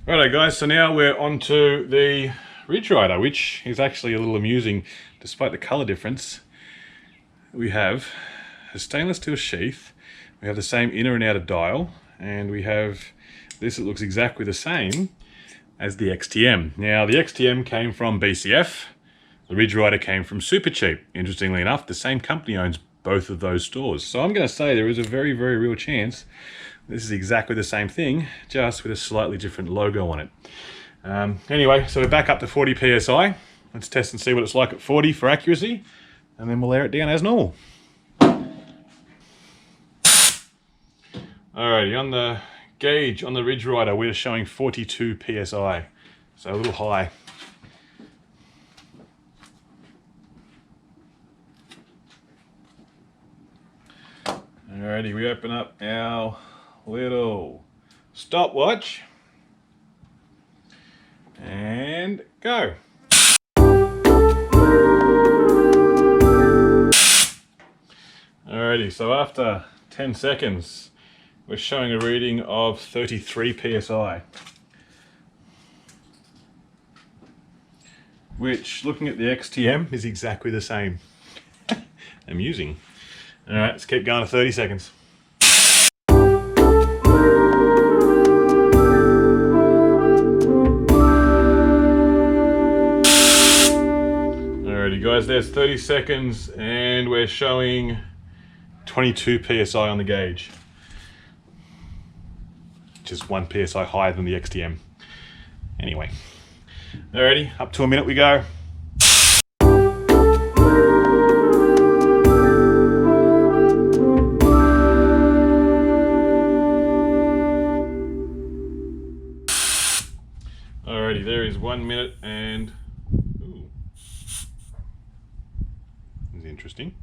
Righto guys, so now we're on to the Ridge Ryder, which is actually a little amusing despite the colour difference. We have a stainless steel sheath, we have the same inner and outer dial, and we have this that looks exactly the same as the XTM. Now the XTM came from BCF, the Ridge Ryder came from Supercheap. Interestingly enough, the same company owns both of those stores. So I'm going to say there is a very, very real chance this is exactly the same thing, just with a slightly different logo on it. Anyway, so we're back up to 40 PSI. Let's test and see what it's like at 40 for accuracy, and then we'll air it down as normal. Alrighty, on the gauge on the Ridge Ryder, we're showing 42 PSI, so a little high. Alrighty, we open up our little stopwatch and go. Alrighty, so after 10 seconds we're showing a reading of 33 PSI, which, looking at the XTM, is exactly the same. Amusing. Alright, let's keep going to 30 seconds. Alrighty guys, there's 30 seconds and we're showing 22 PSI on the gauge. Just 1 PSI higher than the XTM. Anyway, alrighty, up to a minute we go. Alrighty, there is 1 minute and... Ooh. This is interesting.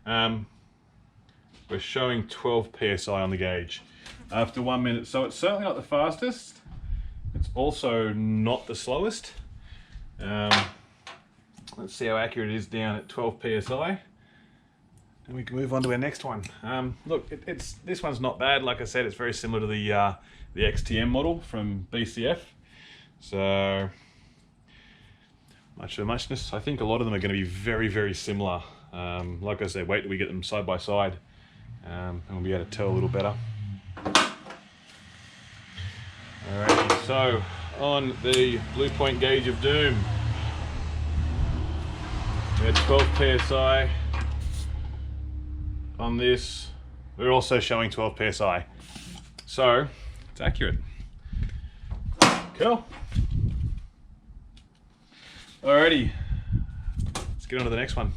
We're showing 12 PSI on the gauge after 1 minute. So it's certainly not the fastest. It's also not the slowest. Let's see how accurate it is down at 12 PSI. And we can move on to our next one. Look, this one's not bad. Like I said, it's very similar to the XTM model from BCF. So, much of a muchness. I think a lot of them are going to be very, very similar. Like I said, wait till we get them side by side, and we'll be able to tell a little better. Alright, so on the Blue Point gauge of doom, we had 12 PSI. On this, we're also showing 12 PSI. So, it's accurate. Cool. Alrighty, let's get on to the next one.